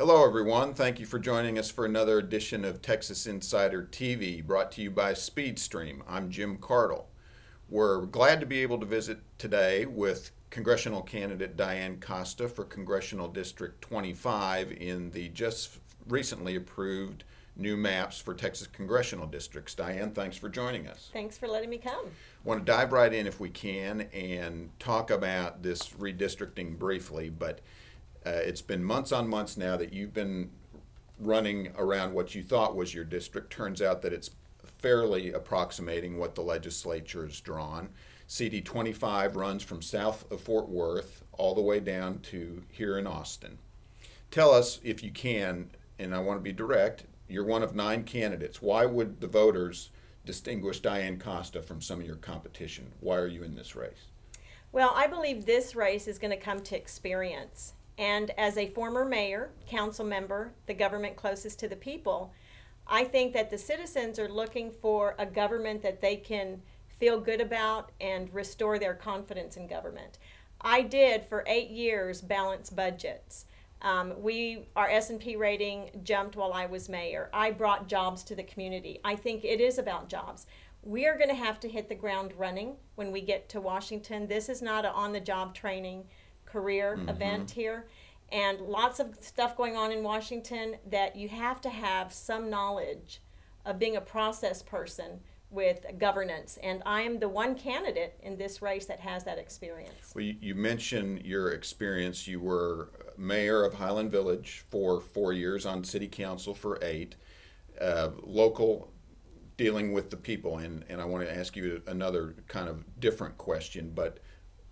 Hello everyone, thank you for joining us for another edition of Texas Insider TV, brought to you by SpeedStream. I'm Jim Cardle. We're glad to be able to visit today with congressional candidate Dianne Costa for Congressional District 25 in the just recently approved new maps for Texas congressional districts. Dianne, thanks for joining us. Thanks for letting me come. I want to dive right in if we can and talk about this redistricting briefly, but it's been months on months now that you've been running around what you thought was your district. Turns out that it's fairly approximating what the legislature has drawn. CD 25 runs from south of Fort Worth all the way down to here in Austin. Tell us, if you can, and I want to be direct, you're one of 9 candidates. Why would the voters distinguish Dianne Costa from some of your competition? Why are you in this race? Well, I believe this race is going to come to experience. And as a former mayor, council member, the government closest to the people, I think that the citizens are looking for a government that they can feel good about and restore their confidence in government. I did, for 8 years, balance budgets. Our S&P rating jumped while I was mayor. I brought jobs to the community. I think it is about jobs. We are going to have to hit the ground running when we get to Washington. This is not an on-the-job training career event here, and lots of stuff going on in Washington that you have to have some knowledge of being a process person with governance, and I am the one candidate in this race that has that experience. Well, you mentioned your experience. You were mayor of Highland Village for 4 years, on city council for 8, local, dealing with the people, and I want to ask you another kind of different question, but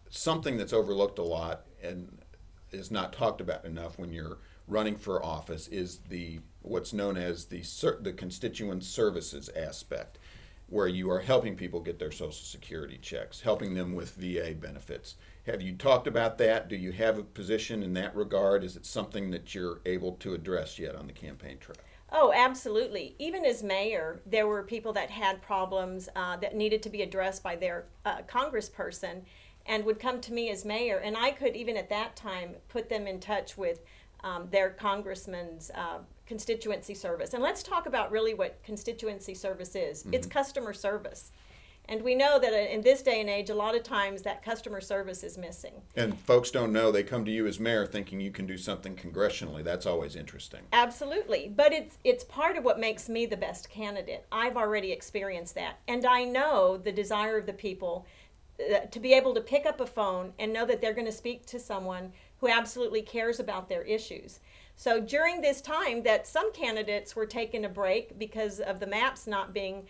something that's overlooked a lot and is not talked about enough when you're running for office is what's known as the constituent services aspect, where you are helping people get their Social Security checks, helping them with VA benefits. Have you talked about that? Do you have a position in that regard? Is it something that you're able to address yet on the campaign trail? Oh, absolutely. Even as mayor, there were people that had problems that needed to be addressed by their congressperson, and would come to me as mayor, and I could, even at that time, put them in touch with their congressman's constituency service. And let's talk about really what constituency service is. It's customer service. And we know that in this day and age, a lot of times that customer service is missing. And folks don't know, they come to you as mayor thinking you can do something congressionally. That's always interesting. Absolutely. But it's part of what makes me the best candidate. I've already experienced that. And I know the desire of the people to be able to pick up a phone and know that they're going to speak to someone who absolutely cares about their issues. So during this time that some candidates were taking a break because of the maps not being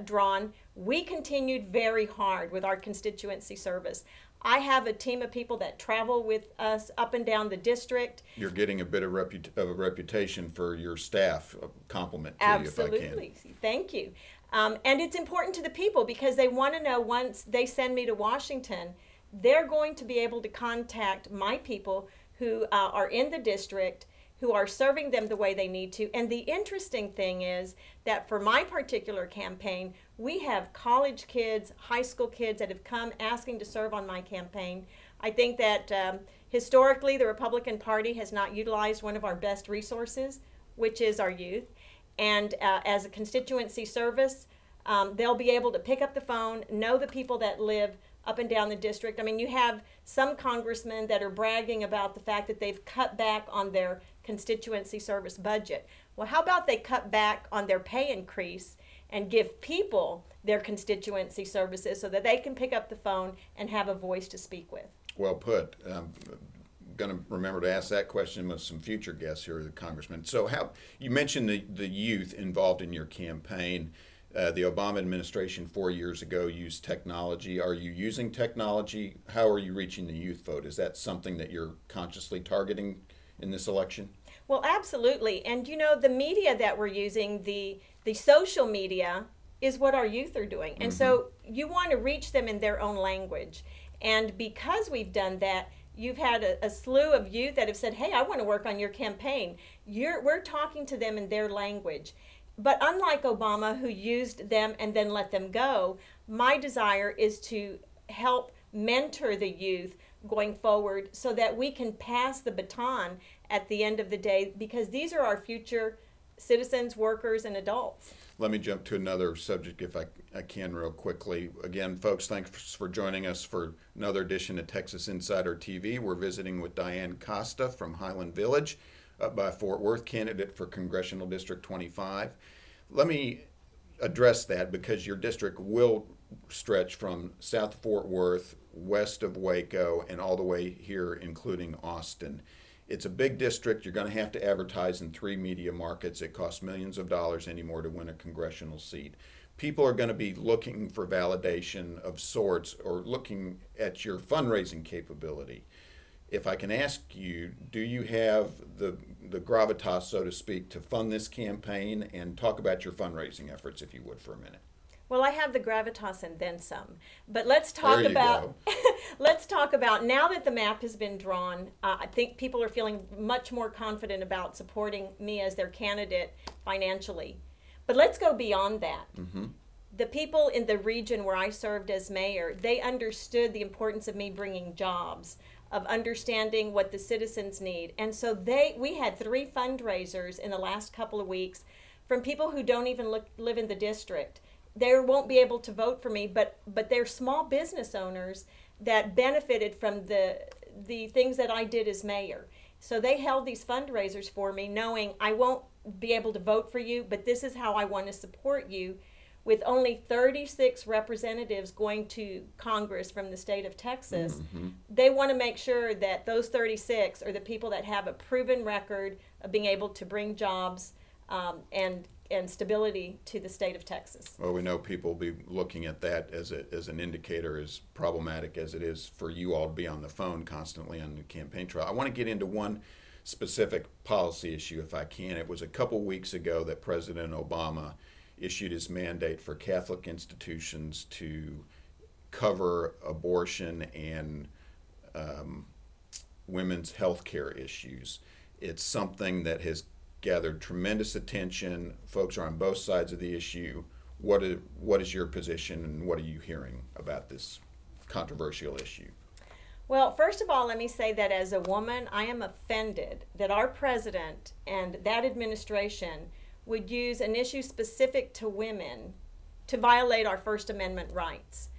drawn, we continued very hard with our constituency service. I have a team of people that travel with us up and down the district. You're getting a bit of a reputation for your staff. A compliment to Absolutely. you if I can. Thank you. And it's important to the people because they want to know, once they send me to Washington, they're going to be able to contact my people who are in the district, who are serving them the way they need to. And the interesting thing is that for my particular campaign, we have college kids, high school kids that have come asking to serve on my campaign. I think that historically the Republican Party has not utilized one of our best resources, which is our youth. And as a constituency service, they'll be able to pick up the phone, know the people that live up and down the district. I mean, you have some congressmen that are bragging about the fact that they've cut back on their constituency service budget. Well, how about they cut back on their pay increase and give people their constituency services so that they can pick up the phone and have a voice to speak with? Well put. Going to remember to ask that question with some future guests here, the Congressman. So you mentioned the youth involved in your campaign. The Obama administration 4 years ago used technology. Are you using technology? How are you reaching the youth vote? Is that something that you're consciously targeting in this election? Well, absolutely. And you know, the media that we're using, the social media, is what our youth are doing. And so you want to reach them in their own language. And because we've done that, you've had a slew of youth that have said, hey, I want to work on your campaign. We're talking to them in their language. But unlike Obama, who used them and then let them go, my desire is to help mentor the youth going forward so that we can pass the baton at the end of the day, because these are our future citizens, workers, and adults. Let me jump to another subject if I can real quickly. Again, folks, thanks for joining us for another edition of Texas Insider TV. We're visiting with Dianne Costa from Highland Village, up by Fort Worth, candidate for Congressional District 25. Let me address that because your district will stretch from South Fort Worth, west of Waco, and all the way here, including Austin. It's a big district. You're going to have to advertise in 3 media markets. It costs millions of dollars anymore to win a congressional seat. People are going to be looking for validation of sorts or looking at your fundraising capability. If I can ask you, do you have the gravitas, so to speak, to fund this campaign, and talk about your fundraising efforts, if you would, for a minute? Well, I have the gravitas and then some. But let's talk about let's talk about, now that the map has been drawn, I think people are feeling much more confident about supporting me as their candidate financially. But let's go beyond that. Mm-hmm. The people in the region where I served as mayor, they understood the importance of me bringing jobs, of understanding what the citizens need. And so we had 3 fundraisers in the last couple of weeks from people who don't even live in the district. They won't be able to vote for me, but they're small business owners that benefited from the things that I did as mayor. So they held these fundraisers for me, knowing I won't be able to vote for you, but this is how I want to support you. With only 36 representatives going to Congress from the state of Texas, mm-hmm. they want to make sure that those 36 are the people that have a proven record of being able to bring jobs and stability to the state of Texas. Well, we know people will be looking at that as an indicator, as problematic as it is for you all to be on the phone constantly on the campaign trail. I want to get into one specific policy issue, if I can. It was a couple weeks ago that President Obama issued his mandate for Catholic institutions to cover abortion and women's health care issues. It's something that has gathered tremendous attention. Folks are on both sides of the issue. What is your position, and what are you hearing about this controversial issue? Well, first of all, let me say that as a woman, I am offended that our president and that administration would use an issue specific to women to violate our First Amendment rights.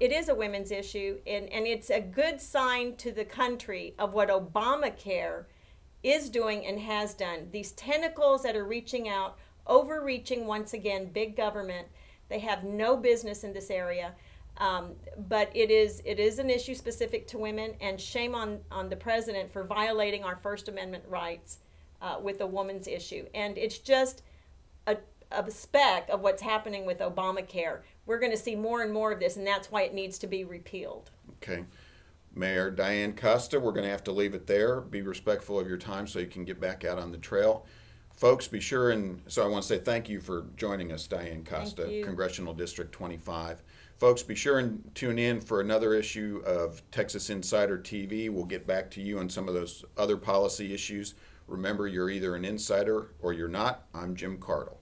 It is a women's issue, and it's a good sign to the country of what Obamacare is doing and has done. These tentacles that are reaching out, overreaching once again, big government, they have no business in this area. But it is an issue specific to women, and shame on the president for violating our First Amendment rights with a woman's issue. And it's just a speck of what's happening with Obamacare. We're going to see more and more of this, and that's why it needs to be repealed. Okay. Mayor Dianne Costa, we're going to have to leave it there. Be respectful of your time so you can get back out on the trail. Folks, be sure, and so I want to say thank you for joining us, Dianne Costa, Congressional District 25. Folks, be sure and tune in for another issue of Texas Insider TV. We'll get back to you on some of those other policy issues. Remember, you're either an insider or you're not. I'm Jim Cardle.